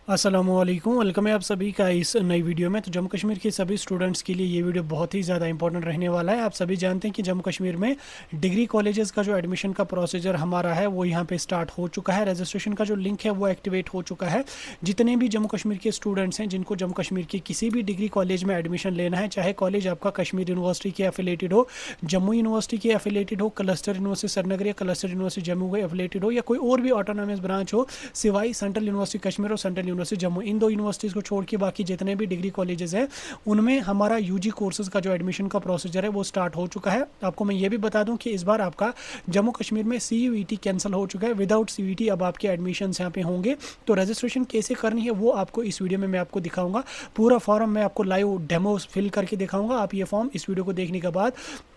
अस्सलामुअलैकुम, वेलकम है आप सभी का इस नई वीडियो में। तो जम्मू कश्मीर के सभी स्टूडेंट्स के लिए ये वीडियो बहुत ही ज़्यादा इंपॉर्टेंट रहने वाला है। आप सभी जानते हैं कि जम्मू कश्मीर में डिग्री कॉलेजेस का जो एडमिशन का प्रोसीजर हमारा है वो यहाँ पे स्टार्ट हो चुका है। रजिस्ट्रेशन का जो लिंक है वो एक्टिवेट हो चुका है। जितने भी जम्मू कश्मीर के स्टूडेंट्स हैं जिनको जम्मू कश्मीर की किसी भी डिग्री कॉलेज में एडमिशन लेना है, चाहे कॉलेज आपका कश्मीर यूनिवर्सिटी के एफिलेटेड हो, जम्मू यूनिवर्सिटी के एफिलेटेड हो, क्लस्टर यूनिवर्सिटी श्रीनगर या क्लस्टर यूनिवर्सिटी जम्मू के एफिलेटेड हो, या कोई और भी ऑटोनॉमस ब्रांच हो सिवाय सेंट्रल यूनिवर्सिटी कश्मीर और सेंट्रल यूनिवर्सिटी जम्मू, इन दो यूनिवर्सिटीज़ को छोड़ के बाकी जितने भी डिग्री कॉलेजेस हैं उनमें हमारा यूजी कोर्सेज का जो एडमिशन का प्रोसीजर है वो स्टार्ट हो चुका है। आपको मैं ये भी बता दूं कि इस बार आपका जम्मू कश्मीर में CUET कैंसिल हो चुका है। विदाउट CUET अब आपके एडमिशन यहाँ पे होंगे। तो रजिस्ट्रेशन कैसे करनी है वो आपको इस वीडियो में मैं आपको दिखाऊंगा। पूरा फॉर्म मैं आपको लाइव डेमो फिल करके दिखाऊंगा। आप ये फॉर्म इस वीडियो को देखने के बाद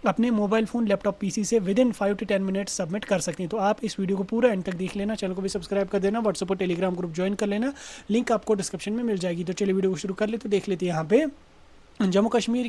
अपने मोबाइल फ़ोन, लैपटॉप, PC से with in 5 to 10 minute submit कर सकते हैं। तो आप इस वीडियो को पूरा एंड तक देख लेना, चैनल को भी सब्सक्राइब कर देना, व्हाट्सएप और टेलीग्राम ग्रुप ज्वाइन कर लेना, लिंक आपको डिस्क्रिप्शन में मिल जाएगी। तो चलिए वीडियो को शुरू कर ले। तो देख लेते हैं यहाँ पे जम्मू कश्मीर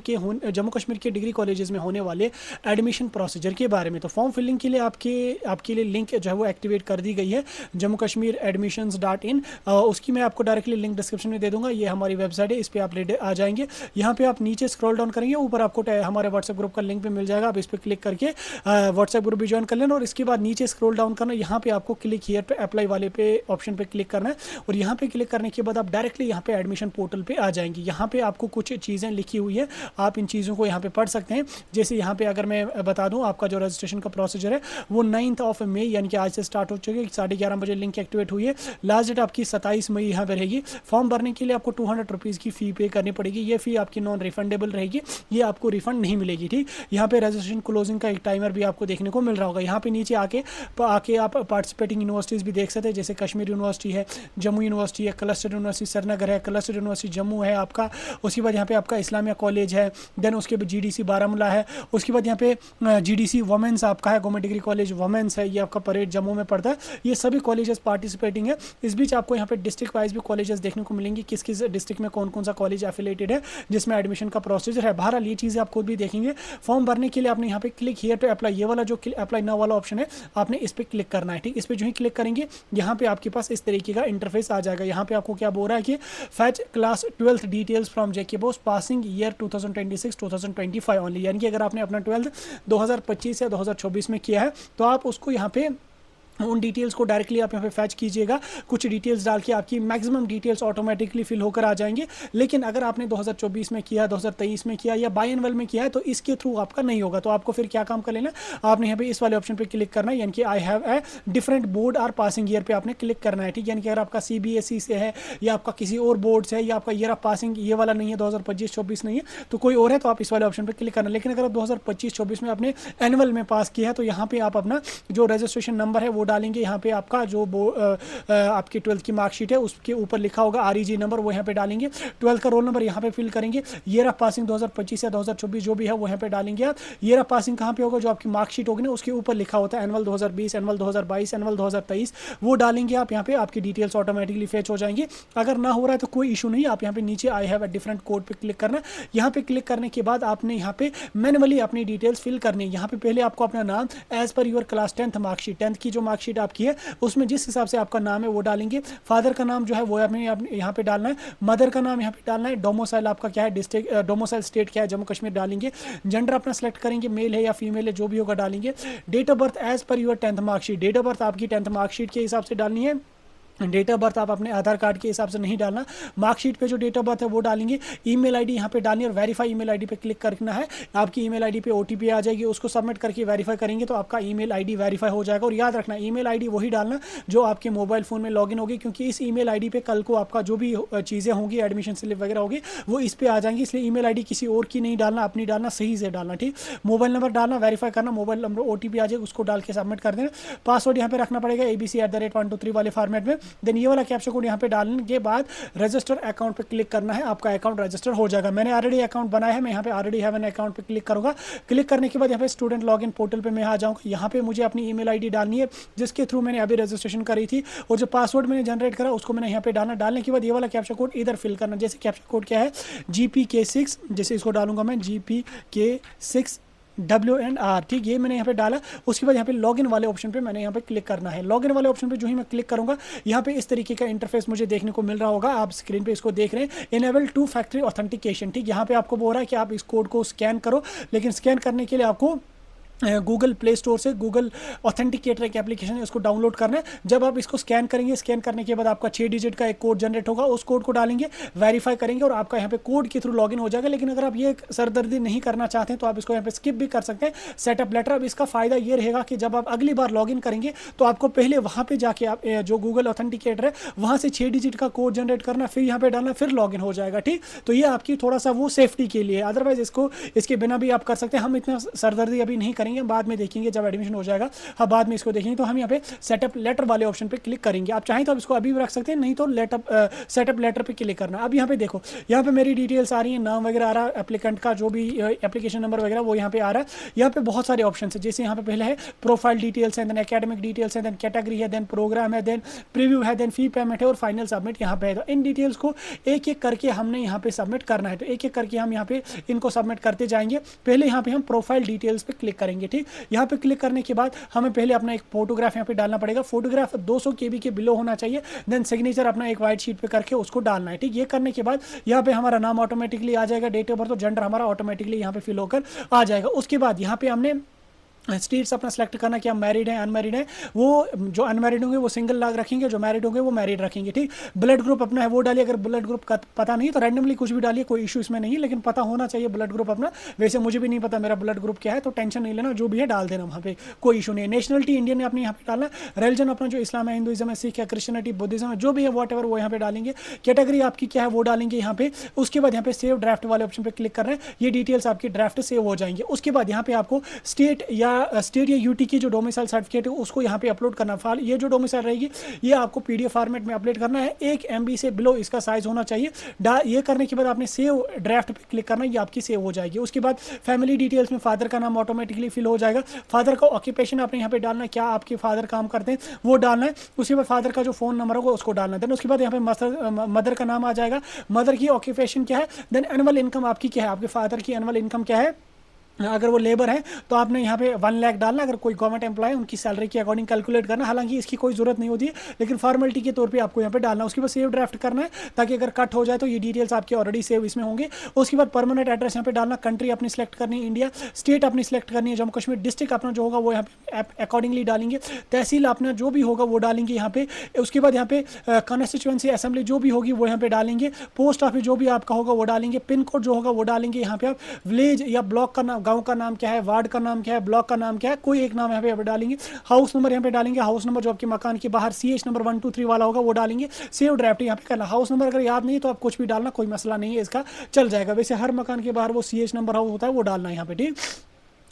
के डिग्री कॉलेजेस में होने वाले एडमिशन प्रोसीजर के बारे में। तो फॉर्म फिलिंग के लिए आपके लिए लिंक जो है वो एक्टिवेट कर दी गई है, जम्मू कश्मीर admissions.in। उसकी मैं आपको डायरेक्टली लिंक डिस्क्रिप्शन में दे दूंगा। ये हमारी वेबसाइट है, इस पर आप ले आ जाएंगे। यहाँ पे आप नीचे स्क्रॉल डाउन करेंगे, ऊपर आपको हमारे व्हाट्सएप ग्रुप का लिंक भी मिल जाएगा। आप इस पर क्लिक करके व्हाट्सएप ग्रुप भी ज्वाइन कर लेना, और इसके बाद नीचे स्क्रॉल डाउन करना, यहाँ पे आपको क्लिक हियर टू अप्लाई वाले पे ऑप्शन पे क्लिक करना है, और यहाँ पे क्लिक करने के बाद आप डायरेक्टली यहाँ पे एडमिशन पोर्टल पे आ जाएंगे। यहाँ पे आपको कुछ चीज़ें लिखी हुई है, आप इन चीज़ों को यहाँ पे पढ़ सकते हैं। जैसे यहाँ पे अगर मैं बता दूं, आपका जो रजिस्ट्रेशन का प्रोसीजर है वो 9 मई यानी कि आज से स्टार्ट हो चुकी है। 11:30 बजे लिंक एक्टिवेट हुई है। लास्ट डेट आपकी 27 मई यहाँ पे रहेगी। फॉर्म भरने के लिए आपको 200 रुपीज़ की फ़ी पे करनी पड़ेगी। ये फ़ी आपकी नॉन रिफंडेबल रहेगी, ये आपको रिफंड नहीं मिलेगी। ठीक, यहाँ पे रजिस्ट्रेशन क्लोजिंग का एक टाइमर भी आपको देखने को मिल रहा होगा। यहाँ पे नीचे आके आप पार्टिसिपेटिंग यूनिवर्सिटीज़ भी देख सकते हैं, जैसे कश्मीर यूनिवर्सिटी है, जम्मू यूनिवर्सिटी है, क्लस्टर यूनिवर्सिटी श्रीनगर है, क्लस्टर यूनिवर्सिटी जम्मू है आपका। उसके बाद यहाँ पे आपका इस्लामिया कॉलेज है, देन उसके बाद GDC बारामूला है। उसके बाद यहाँ पे GDC वुमेंस आपका है, गवर्नमेंट डिग्री कॉलेज वुमेंस है, ये आपका परेड जम्मू में पड़ता है। ये सभी कॉलेजेस पार्टिसिपेटिंग है। इस बीच आपको यहाँ पे डिस्ट्रिक्ट वाइज भी कॉलेजेस देखने को मिलेंगे, किस किस डिस्ट्रिक्ट में कौन कौन सा कॉलेज एफिलेटेड है जिसमें एडमिशन का प्रोसीजर है। बहरहाल ये चीज़ें आप खुद भी देखेंगे। फॉर्म भरने के लिए आपने यहाँ पे क्लिक हियर टू अप्लाई, ये वाला जो अप्लाई नाउ वाला ऑप्शन है आपने इस पर क्लिक करना है। ठीक, इस पर जो ही क्लिक करेंगे यहाँ पे आपके पास इस तरीके का इंटरफेस आ जाएगा। यहाँ पे आपको क्या बोल रहा है कि fetch class 12th details from JK Bose passing year 2026-2025 only, यानी कि अगर आपने अपना 12th 2025 या 2024 में किया है तो आप उसको यहाँ पे उन डिटेल्स को डायरेक्टली आप यहाँ पे फैच कीजिएगा। कुछ डिटेल्स डाल के आपकी मैक्सिमम डिटेल्स ऑटोमेटिकली फिल होकर आ जाएंगे। लेकिन अगर आपने 2024 में किया, 2023 में किया या बायएनुअल में किया है तो इसके थ्रू आपका नहीं होगा। तो आपको फिर क्या काम कर लेना, आपने यहाँ पे इस वाले ऑप्शन पे क्लिक करना है, यानी कि I have a different board और पासिंग ईयर पे आपने क्लिक करना है। ठीक, यानी कि अगर आपका CBSE से है या आपका किसी और बोर्ड से है या आपका ईयर ऑफ पासिंग ये वाला नहीं है, 2025-24 नहीं है, तो कोई और है तो आप इस वाले ऑप्शन पर क्लिक करना। लेकिन अगर आप 2025-24 में आपने एनुअल में पास किया है तो यहाँ पे आप अपना जो रजिस्ट्रेशन नंबर है वो डालेंगे। यहाँ पे आपका जो आपकी 12th की मार्कशीट है उसके ऊपर लिखा होगा REG नंबर, वो यहाँ पे डालेंगे। 12th का रोल नंबर यहाँ पे फिल करेंगे। ईयर ऑफ पासिंग 2025 या 2024 जो भी है वो यहाँ पे डालेंगे आप। ईयर ऑफ पासिंग कहाँ पे होगा, जो आपकी मार्कशीट होगी ना उसके ऊपर लिखा होता है एनुअल 2020, एनुअल 2022, एनुअल 2023, वो डालेंगे आप। यहाँ पे आपकी डिटेल्स ऑटोमेटिकली फेच हो जाएंगी। अगर ना हो रहा है तो कोई इशू नहीं, आप यहाँ पे नीचे I have a different code पे क्लिक करना। यहाँ पे क्लिक करने के बाद आपने यहाँ पे मैनुअली अपनी डिटेल्स फिल करनी है। यहाँ पे पहले आपको अपना नाम as per your class 10th marksheet, 10th की जो मार्कशीट आपकी है उसमें जिस हिसाब से आपका नाम है वो डालेंगे। फादर का नाम जो है वो आपने यहाँ पे डालना है, मदर का नाम यहाँ पे डालना है, डोमिसाइल आपका क्या है, डिस्ट्रिक्ट डोमिसाइल स्टेट क्या है, जम्मू कश्मीर डालेंगे। जेंडर अपना सेलेक्ट करेंगे, मेल है या फीमेल है जो भी होगा डालेंगे। Date of birth as per your 10th marksheet, date of birth आपकी 10th मार्कशीट के हिसाब से डालनी है। डेट ऑफ बर्थ आप अपने आधार कार्ड के हिसाब से नहीं डालना, मार्कशीट पे जो डेट ऑफ बर्थ है वो डालेंगे। ईमेल आईडी यहाँ पे डालनी है और वेरीफाई ईमेल आईडी पे क्लिक करना है। आपकी ईमेल आईडी पे OTP आ जाएगी, उसको सबमिट करके वेरीफाई करेंगे तो आपका ईमेल आईडी वेरीफाई हो जाएगा। और याद रखना ईमेल आईडी वही डालना जो आपके मोबाइल फ़ोन में लॉगिन होगी, क्योंकि इस ईमेल आईडी पे कल को आपका जो भी चीज़ें होंगी, एडमिशन स्लिप वगैरह होगी, वो इस पर आ जाएंगी। इसलिए ईमेल आईडी किसी और की नहीं डालना, अपनी डालना, सही से डालना। ठीक, मोबाइल नंबर डालना, वेरीफाई करना, मोबाइल नंबर OTP आ जाएगा उसको डाल के सबमिट कर देना। पासवर्ड यहाँ पे रखना पड़ेगा ABC@123 वाले फॉर्मेट में। देन ये वाला कैप्चा कोड यहाँ पे डालने के बाद रजिस्टर अकाउंट पे क्लिक करना है, आपका अकाउंट रजिस्टर हो जाएगा। मैंने ऑलरेडी अकाउंट बनाया है, मैं यहाँ पे ऑलरेडी हैव एन अकाउंट पे क्लिक करूंगा। क्लिक करने के बाद यहाँ पे स्टूडेंट लॉगिन पोर्टल पे मैं आ जाऊँगा। यहाँ पे मुझे अपनी ईमेल आईडी डालनी है जिसके थ्रू मैंने अभी रजिस्ट्रेशन करी थी, और जो पासवर्ड मैंने जनरेट करा उसको मैंने यहाँ पे डालना। डालने के बाद ये वाला कैप्चा कोड इधर फिल करना। जैसे कैप्चा कोड क्या है, GPK6, जैसे इसको डालूंगा मैं GPK6 WNR, ठीक, ये मैंने यहाँ पे डाला। उसके बाद यहाँ पे लॉगिन वाले ऑप्शन पे मैंने यहाँ पे क्लिक करना है। लॉगिन वाले ऑप्शन पे जो ही मैं क्लिक करूँगा, यहाँ पे इस तरीके का इंटरफेस मुझे देखने को मिल रहा होगा। आप स्क्रीन पे इसको देख रहे हैं, इनेबल 2 फैक्टर ऑथेंटिकेशन, ठीक। यहाँ पे आपको बोल रहा है कि आप इस कोड को स्कैन करो, लेकिन स्कैन करने के लिए आपको गूगल प्ले स्टोर से गूगल ऑथेंटिकेटर एक एप्लीकेशन है, उसको डाउनलोड करना है। जब आप इसको स्कैन करेंगे, स्कैन करने के बाद आपका 6 डिजिट का एक कोड जनरेट होगा, उस कोड को डालेंगे, वेरीफाई करेंगे और आपका यहाँ पे कोड के थ्रू लॉगिन हो जाएगा। लेकिन अगर आप ये सरदर्दी नहीं करना चाहते हैं तो आप इसको यहाँ पे स्किप भी कर सकते हैं, सेटअप लेटर। अब इसका फायदा ये रहेगा कि जब आप अगली बार लॉगिन करेंगे तो आपको पहले वहाँ पे जाके आप जो गूगल ऑथेंटिकेटर है वहाँ से 6 डिजिट का कोड जनरेट करना, फिर यहाँ पे डालना, फिर लॉगिन हो जाएगा, ठीक। तो ये आपकी थोड़ा सा वो सेफ्टी के लिए, अदरवाइज इसके बिना भी आप कर सकते हैं। हम इतना सरदर्दी अभी नहीं करेंगे, बाद में देखेंगे जब एडमिशन हो जाएगा, हम बाद में इसको देखेंगे। तो हम यहाँ पे सेटअप लेटर वाले ऑप्शन पे क्लिक करेंगे। आप चाहें तो आप इसको अभी भी रख सकते हैं, नहीं तो सेटअप लेटर पे क्लिक करना। अब यहाँ पे देखो, यहाँ पे मेरी डिटेल्स आ रही है, नाम वगैरह आ रहा है, एप्लीकेंट का जो भी एप्लीकेशन नंबर वगैरह वो यहाँ पे आ रहा है। यहाँ पे बहुत सारे ऑप्शन है, जैसे यहाँ पे पहले है प्रोफाइल डिटेल्स है, देन एकेडमिक डिटेल्स है, देन कैटेगरी है, देन प्रोग्राम है, देन प्रीव्यू है, देन फी पेमेंट है और फाइनल सबमिट यहाँ पे है। तो इन डिटेल्स को एक एक करके हमने यहाँ पे सबमिट करना है। तो एक एक करके हम यहाँ पे इनको सबमिट करते जाएंगे। पहले यहाँ पे हम प्रोफाइल डिटेल्स पे क्लिक करेंगे, ठीक। यहाँ पे क्लिक करने के बाद हमें पहले अपना एक फोटोग्राफ यहाँ पे डालना पड़ेगा। फोटोग्राफ 200 KB के बिलो होना चाहिए। देन सिग्नेचर अपना एक वाइट शीट पे करके उसको डालना है, ठीक। ये करने के बाद यहाँ पे हमारा नाम ऑटोमेटिकली आ जाएगा, डेट ऑफ बर्थ और जेंडर हमारा ऑटोमेटिकली यहाँ पे फिल होकर आ जाएगा। उसके बाद यहाँ पे हमने स्टेट्स अपना सेलेक्ट करना कि हम मैरिड हैं, अनमैरिड हैं। वो जो अनमैरिड होंगे वो सिंगल लाग रखेंगे, जो मैरिड होंगे वो मैरिड रखेंगे, ठीक। ब्लड ग्रुप अपना है वो डालिए। अगर ब्लड ग्रुप का पता नहीं तो रैंडमली कुछ भी डालिए, कोई इशू इसमें नहीं, लेकिन पता होना चाहिए ब्लड ग्रुप अपना। वैसे मुझे भी नहीं पता मेरा ब्लड ग्रुप क्या है, तो टेंशन नहीं लेना, जो भी है डाल देना, वहाँ पे कोई इशू नहीं है। नेशनलिटी इंडियन ने अपने यहाँ पे डालना। रिलीजन अपना जो इस्लाम है, हिंदुइज्म है, सिख है, क्रिश्चियनिटी, बुद्धिज्म है, जो भी है वॉट एवर वो यहाँ पे डालेंगे। कैटेगरी आपकी क्या है वो डालेंगे यहाँ पे। उसके बाद यहाँ पे सेव ड्राफ्ट वाले ऑप्शन पे क्लिक कर रहे हैं, ये डिटेल्स आपकी ड्राफ्ट सेव हो जाएंगे। उसके बाद यहाँ पे आपको स्टेट या यूटी की जो डोमिसाइल सर्टिफिकेट है उसको यहाँ पे अपलोड करना। फाइल ये जो डोमिसाइल रहेगी ये आपको PDF फॉर्मेट में अपलोड करना है। 1 MB से बिलो इसका साइज होना चाहिए। ये करने के बाद आपने सेव ड्राफ्ट पे क्लिक करना है, ये आपकी सेव हो जाएगी। उसके बाद फैमिली डिटेल्स में फादर का नाम ऑटोमेटिकली फिल हो जाएगा। फादर का ऑक्यूपेशन आपने यहाँ पे डालना है, क्या आपके फादर काम करते हैं वो डालना है। उसके बाद फादर का जो फोन नंबर होगा उसको डालना है। देन उसके बाद यहाँ पे मदर का नाम आ जाएगा, मदर की ऑक्यूपेशन क्या है, देन एनुअल इनकम आपकी क्या है, आपके फादर की एनुअल इनकम क्या है। अगर वो लेबर है तो आपने यहाँ पे 1 लाख डालना। अगर कोई गवर्नमेंट एम्प्लॉय है उनकी सैलरी के अकॉर्डिंग कैलकुलेट करना। हालांकि इसकी कोई जरूरत नहीं होती है, लेकिन फॉर्मेलिटी के तौर पे आपको यहाँ पे डालना। उसके बाद सेव ड्राफ्ट करना है, ताकि अगर कट हो जाए तो ये डिटेल्स आपके ऑलरेडी सेव इसमें होंगे। उसके बाद परमानेंट एड्रेस यहाँ पे डालना। कंट्री अपनी सेलेक्ट करनी है इंडिया, स्टेट अपनी सेलेक्ट करनी है जम्मू कश्मीर, डिस्ट्रिक्ट अपना जो होगा वो यहाँ पे अकॉर्डिंगली डालेंगे, तहसील अपना जो भी होगा वो डालेंगे यहाँ पे। उसके बाद यहाँ पे कॉन्स्टिट्यूएंसी असेंबली जो भी होगी वो यहाँ पे डालेंगे। पोस्ट ऑफिस जो भी आपका होगा वो डालेंगे। पिन कोड जो होगा वो डालेंगे यहाँ पे। आप विलेज या ब्लॉक का नाम, गाँव का नाम क्या है, वार्ड का नाम क्या है, ब्लॉक का नाम क्या है, कोई एक नाम यहाँ पे डालेंगे। हाउस नंबर यहाँ पे डालेंगे। हाउस नंबर जो आपके मकान के बाहर CH नंबर 1 2 3 वाला होगा वो डालेंगे। सेव ड्राफ्ट यहाँ पे करना। हाउस नंबर अगर याद नहीं तो आप कुछ भी डालना, कोई मसला नहीं है, इसका चल जाएगा। वैसे हर मकान के बाहर वो CH नंबर हाउस होता है वो डालना है यहाँ पे, ठीक।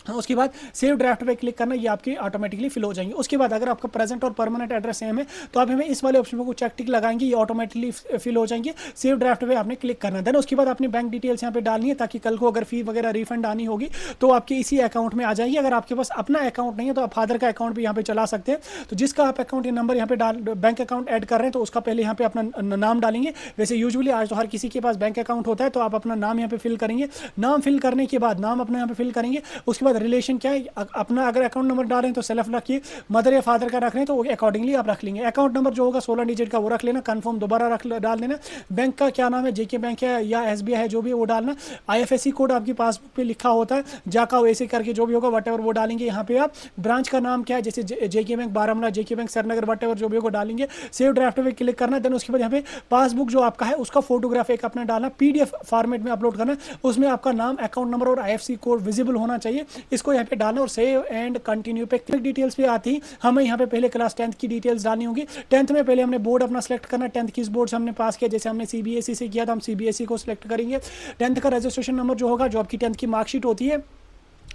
उसके बाद सेव ड्राफ्ट पे क्लिक करना, ये आपके ऑटोमेटिकली फिल हो जाएंगे। उसके बाद अगर आपका प्रेजेंट और परमानेंट एड्रेस सेम है तो आप हमें इस वाले ऑप्शन को चेक टिक लगाएंगे, ये ऑटोमेटिकली फिल हो जाएंगे। सेव ड्राफ्ट पे आपने क्लिक करना। देन उसके बाद अपनी बैंक डिटेल्स यहाँ पे डालनी है, ताकि कल को अगर फी वगैरह रिफंड आनी होगी तो आपके इसी अकाउंट में आ जाएगी। अगर आपके पास अपना अकाउंट नहीं है तो आप फादर का अकाउंट भी यहाँ पे चला सकते हैं। तो जिसका आप अकाउंट या नंबर यहाँ पे बैंक अकाउंट ऐड कर रहे हैं तो उसका पहले यहाँ पे अपना नाम डालेंगे। वैसे यूजुअली आज तो हर किसी के पास बैंक अकाउंट होता है, तो आप अपना नाम यहाँ पे फिल करेंगे। नाम फिल करने के बाद नाम अपना यहाँ पे फिल करेंगे। उसके बाद रिलेशन क्या है, अपना अगर अकाउंट नंबर डाल रहे हैं तो सेल्फ रखिए, मदर या फादर का रख रहे हैं तो अकॉर्डिंगली आप रख लेंगे। अकाउंट नंबर जो होगा 16 डिजिट का वो रख लेना, कंफर्म दोबारा डाल देना। बैंक का क्या नाम है, JK बैंक है या SBI है, जो भी है वो डालना। IFSC कोड आपकी पासबुक पे लिखा होता है, जाका वैसे करके जो भी होगा वट वो डालेंगे यहाँ पे। आप ब्रांच का नाम क्या है, जैसे JK bank Baramulla, JK bank Srinagar, what जो भी होगा डालेंगे। सेव ड्राफ्ट पे क्लिक करना। देन उसके बाद यहाँ पे पासबुक जो आपका है उसका फोटोग्राफ एक अपना डालना, PDF फॉर्मेट में अपलोड करना। उसमें आपका नाम, अकाउंट नंबर और IFSC कोड विजिबल होना चाहिए, इसको यहाँ पे डालना। और सेव एंड कंटिन्यू पे क्लिक। डिटेल्स पे आती हमें यहाँ पे पहले क्लास 10th की डिटेल्स डालनी होगी। 10th में पहले हमने बोर्ड अपना सेलेक्ट करना, 10th किस बोर्ड से हमने पास किया। जैसे हमने CBSE से किया तो हम CBSE को सिलेक्ट करेंगे। 10th का रजिस्ट्रेशन नंबर जो होगा, जो आपकी 10th की मार्कशीट होती है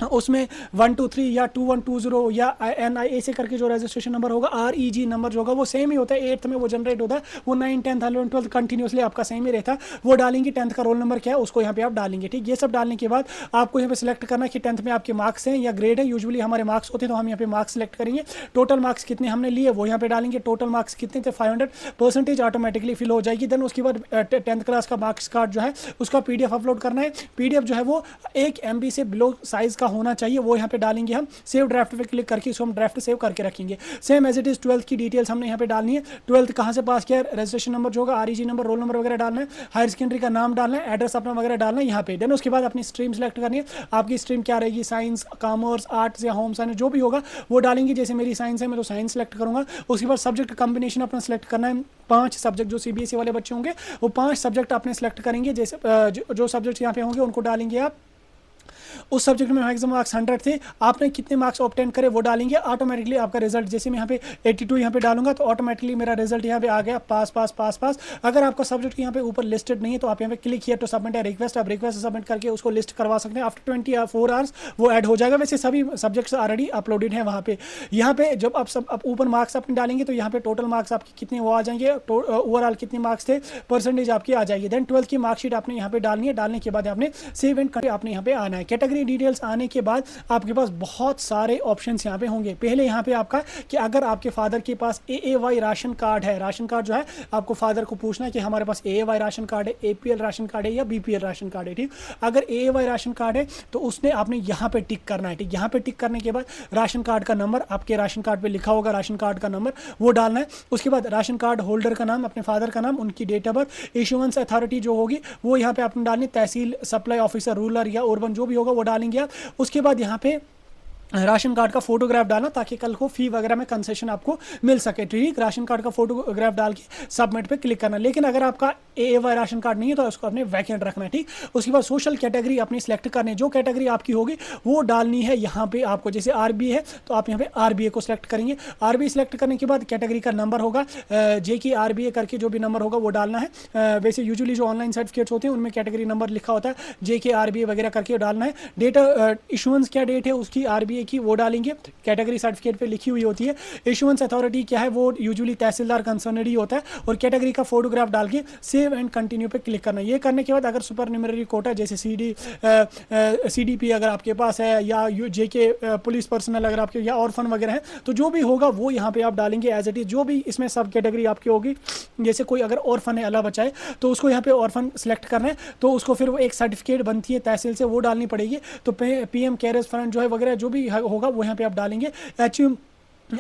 उसमें 1 2 3 या 2 1 2 0 या NIA से करके जो रजिस्ट्रेशन नंबर होगा, REG नंबर जो होगा वो सेम ही होता है। 8th में वो जनरेट होता है, वो 9 10 11 12 कंटिन्यूसली आपका सेम ही रहता है, वो डालेंगे। 10th का रोल नंबर क्या है उसको यहाँ पे आप डालेंगे, ठीक। ये सब डालने के बाद आपको यहाँ पे सिलेक्ट करना कि 10th में आपके मार्क्स हैं या ग्रेड है। यूजुअली हमारे मार्क्स होते हैं तो हम यहाँ पे मार्क्स सेलेक्ट करेंगे। टोटल मार्क्स कितने हमने लिए वो यहाँ पे डालेंगे। टोटल मार्क्स कितने थे 500% ऑटोमेटिकली फिल हो जाएगी। देन उसके बाद 10th क्लास का मार्क्स कार्ड जो है उसका PDF अपलोड करना है। PDF जो है वो 1 MB से बिलो साइज का होना चाहिए वो यहाँ पे डालेंगे हम। सेव ड्राफ्ट पे क्लिक करके इसको हम ड्राफ्ट सेव करके रखेंगे। Same as it is 12th की डिटेल्स हमने यहाँ पे डालनी है। 12th कहाँ से पास किया, रजिस्ट्रेशन नंबर जो होगा, REG नंबर, रोल नंबर वगैरह डालना है, हायर सेकेंडरी का नाम डालना है, एड्रेस अपना वगैरह डालना है यहाँ पे। देन उसके बाद अपनी स्ट्रीम सेलेक्ट करनी है। आपकी स्ट्रीम क्या रहेगी, साइंस, कॉमर्स, आर्ट्स या होम साइंस, जो भी होगा वो डालेंगे। जैसे मेरी साइंस है, मैं तो साइंस सेलेक्ट करूंगा। उसके बाद सब्जेक्ट कॉम्बिनेशन अपना सेलेक्ट करना है। 5 सब्जेक्ट जो CBSE वाले बच्चे होंगे वो 5 सब्जेक्ट अपने सेलेक्ट करेंगे। जैसे जो सब्जेक्ट यहाँ पे होंगे उनको डालेंगे आप। उस सब्जेक्ट में मैक्सिमम मार्क्स 100 थे, आपने कितने मार्क्स ऑब्टेन करे वो डालेंगे। ऑटोमेटिकली आपका रिजल्ट, जैसे मैं यहाँ पे 82 यहाँ पे डालूंगा तो ऑटोमेटिकली मेरा रिजल्ट यहाँ पे आ गया, पास पास पास पास। अगर आपका सब्जेक्ट यहाँ पे ऊपर लिस्टेड नहीं है तो आप यहाँ पे क्लिक किया तो सबमिट है रिक्वेस्ट, आप रिक्वेस्ट सबमिट करके उसको लिस्ट करवा सकते हैं। आफ्टर 24 आवर्स वो ऐड हो जाएगा। वैसे सभी सब्जेक्ट्स ऑलरेडी अपलोडेड हैं वहाँ पे। यहाँ पे जब आप सब ऊपर मार्क्स अपने डालेंगे तो यहाँ पे टोटल मार्क्स आपके कितने वो आ जाएंगे, ओवरऑल कितने मार्क्स थे, परसेंटेज आपकी आ जाएगी। देन 12th की मार्कशीट आपने यहाँ पे डालनी है। डालने के बाद आपने सेव एंड करके आपने यहाँ पे आना है। कैटेगरी डिटेल्स आने के बाद आपके पास बहुत सारे ऑप्शंस यहाँ पे होंगे। पहले यहाँ पे आपका कि अगर आपके फादर के पास AAY राशन कार्ड है, राशन कार्ड जो है आपको फादर को पूछना है कि हमारे पास AAY राशन कार्ड है, APL राशन कार्ड है या BPL राशन कार्ड है। ठीक, अगर AAY राशन कार्ड है तो उसने आपने यहाँ पे टिक करना है। ठीक, यहाँ पे टिक करने के बाद राशन कार्ड का नंबर, आपके राशन कार्ड पे लिखा होगा राशन कार्ड का नंबर, वो डालना है। उसके बाद राशन कार्ड होल्डर का नाम, अपने फादर का नाम, उनकी date of birth, issuance authority जो होगी वो यहाँ पे आपने डालनी, तहसील, सप्लाई ऑफिसर, रूरल या अर्बन जो भी होगा वो डालेंगे आप। उसके बाद यहाँ पे राशन कार्ड का फोटोग्राफ डालना ताकि कल को फी वगैरह में कंसेशन आपको मिल सके। ठीक, राशन कार्ड का फोटोग्राफ डाल के सबमिट पे क्लिक करना। लेकिन अगर आपका AAY राशन कार्ड नहीं है तो उसको अपने वैकेंट रखना है। ठीक, उसके बाद सोशल कैटेगरी अपनी सेलेक्ट करनी है। जो कैटेगरी आपकी होगी वो डालनी है यहाँ पे आपको। जैसे RBA है तो आप यहाँ पे RBA को सिलेक्ट करेंगे। RBA सिलेक्ट करने के बाद कैटेगरी का नंबर होगा, JK RBA करके जो भी नंबर होगा वो डालना है। वैसे यूजुअली जो ऑनलाइन सर्टिफिकेट्स होते हैं उनमें कैटेगरी नंबर लिखा होता है, JK RBA वगैरह करके डालना है। डेट इशुएंस क्या डेट है उसकी RBA की वो डालेंगे, कैटेगरी सर्टिफिकेट पे लिखी हुई होती है। इशुएंस अथॉरिटी क्या है वो यूजुअली तहसीलदार कंसर्नड ही होता है। और कैटेगरी का फोटोग्राफ डाल के सेव एंड कंटिन्यू पे क्लिक करना है। ये करने के बाद अगर सुपर न्यूमररी कोटा जैसे CDP अगर आपके पास है या JK पुलिस पर्सनल अगर आपके या ऑर्फन वगैरह है तो जो भी होगा वो यहाँ पे आप डालेंगे एज इट इज। जो भी इसमें सब कैटेगरी आपकी होगी, जैसे कोई अगर ऑर्फन है अल्लाह बचाए तो उसको यहाँ पे ऑर्फन सेलेक्ट करना है तो उसको फिर वो एक सर्टिफिकेट बनती है तहसील से वो डालनी पड़ेगी। तो PM केयर्स फंड जो है वगैरह जो भी होगा वो यहाँ पे आप डालेंगे।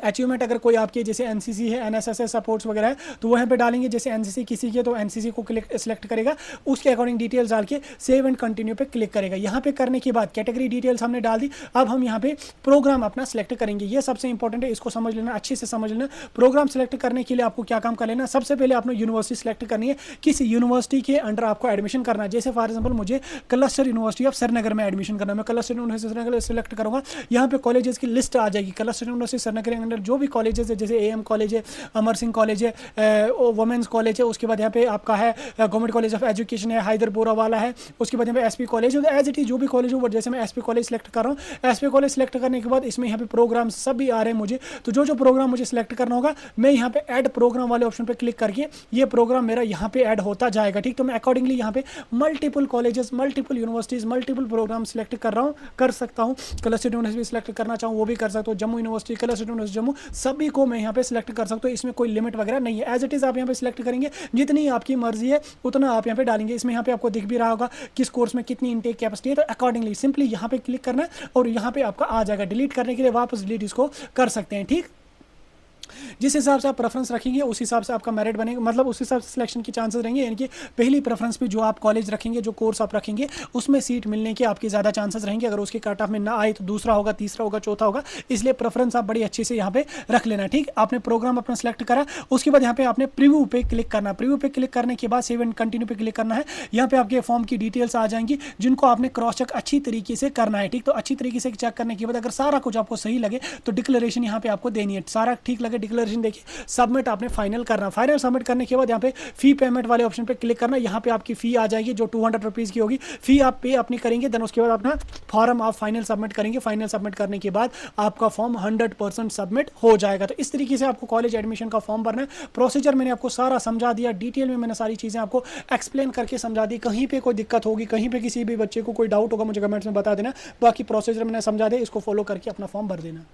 अचीवमेंट अगर कोई आपके जैसे NCC है, NSS है, सपोर्ट्स वगैरह है तो वो यहाँ पे डालेंगे। जैसे NCC किसी के तो NCC को सिलेक्ट करेगा, उसके अकॉर्डिंग डिटेल्स डाल के सेव एंड कंटिन्यू पे क्लिक करेगा। यहाँ पे करने के बाद कैटेगरी डिटेल्स हमने डाल दी। अब हम यहाँ पे प्रोग्राम अपना सिलेक्ट करेंगे। ये सबसे इंपॉर्टेंट है, इसको समझ लेना, अच्छे से समझ लेना। प्रोग्राम सिलेक्ट करने के लिए आपको क्या काम कर लेना, सबसे पहले आपने यूनिवर्सिटी सिलेक्ट करनी है, किस यूनिवर्सिटी के अंडर आपको एडमिशन करना है। जैसे फॉर एग्जाम्पल मुझे क्लस्टर यूनिवर्सिटी ऑफ श्रीनगर में एडमिशन करना है, मैं क्लस्टर यूनिवर्सिटी श्रीनगर सेलेक्ट करूँगा। यहाँ पे कॉलेजेस की लिस्ट आ जाएगी। क्लस्टर यूनिवर्सिटी श्रीनगर के अंदर जो भी कॉलेजेस है जैसे AM कॉलेज है, अमर सिंह कॉलेज है, वुमेंस कॉलेज है, उसके बाद यहाँ पे आपका है गवर्नमेंट कॉलेज ऑफ एजुकेशन है, हैदरपुरा वाला है, उसके बाद यहाँ पे SP कॉलेज है। एज इट इज जो भी कॉलेज हो, जैसे मैं SP कॉलेज सेलेक्ट कर रहा हूँ। SP कॉलेज सेलेक्ट करने के बाद इसमें यहाँ पे प्रोग्राम सब भी आ रहे हैं मुझे, तो जो प्रोग्राम मुझे सेलेक्ट करना होगा मैं यहाँ पे ऐड प्रोग्राम वाले ऑप्शन पे क्लिक करके ये प्रोग्राम मेरा यहाँ पे ऐड होता जाएगा। ठीक, तो मैं अकॉर्डिंगली यहाँ पे multiple colleges, multiple universities, multiple program select कर रहा हूँ, कर सकता हूँ। क्लस्टर यूनिवर्सिटी सेलेक्ट करना चाहूँ वो भी कर सकता हूँ, Jammu university, cluster university Jammu, सभी को मैं यहाँ पे सिलेक्ट कर सकते हो। इसमें कोई लिमिट वगैरह नहीं है। एज इट इज आप यहाँ पे सिलेक्ट करेंगे, जितनी आपकी मर्जी है उतना आप यहाँ पे डालेंगे। इसमें यहाँ पे आपको दिख भी रहा होगा किस कोर्स में कितनी इनटेक कैपेसिटी है, तो अकॉर्डिंगली सिंपली यहाँ पे क्लिक करना है और यहाँ पे आपका आ जाएगा। डिलीट करने के लिए वापस डिलीट इसको कर सकते हैं। ठीक, जिस हिसाब से आप प्रेफरेंस रखेंगे उस हिसाब से आपका मेरिट बनेगा, मतलब उस हिसाब से सिलेक्शन के चांसेस रहेंगे। यानी कि पहली प्रेफरेंस पे जो आप कॉलेज रखेंगे, जो कोर्स आप रखेंगे उसमें सीट मिलने के आपके ज़्यादा चांसेस रहेंगे। अगर उसके कट ऑफ में ना आए तो दूसरा होगा, तीसरा होगा, चौथा होगा। इसलिए प्रेफरेंस आप बड़ी अच्छे से यहाँ पे रख लेना। ठीक, आपने प्रोग्राम अपना सेलेक्ट करा, उसके बाद यहाँ पे आपने प्रीव्यू पे क्लिक करना। प्रीव्यू पे क्लिक करने के बाद सेव एंड कंटिन्यू पे क्लिक करना है। यहाँ पे आपके फॉर्म की डिटेल्स आ जाएंगी जिनको आपने क्रॉस चेक अच्छी तरीके से करना है। ठीक, तो अच्छी तरीके से चेक करने के बाद अगर सारा कुछ आपको सही लगे तो डिक्लेरेशन यहाँ पे आपको देनी है। सारा ठीक लगे, डिक्लेरेशन देखिए, सबमिट आपने फाइनल करना। फाइनल सबमिट करने के बाद यहाँ पे फी पेमेंट वाले ऑप्शन पे क्लिक करना। यहाँ पे आपकी फी आ जाएगी जो 200 रुपीज़ की होगी। फी आप पे अपनी करेंगे, देन उसके बाद अपना फॉर्म आप फाइनल सबमिट करेंगे। फाइनल सबमिट करने के बाद आपका फॉर्म 100% सबमिट हो जाएगा। तो इस तरीके से आपको कॉलेज एडमिशन का फॉर्म भरना है। प्रोसीजर मैंने आपको सारा समझा दिया, डिटेल में मैंने सारी चीज़ें आपको एक्सप्लेन करके समझा दी। कहीं पे कोई दिक्कत होगी, कहीं पे किसी भी बच्चे को कोई डाउट होगा मुझे कमेंट्स में बता देना। बाकी प्रोसीजर मैंने समझा दिया, इसको फॉलो करके अपना फॉर्म भर देना।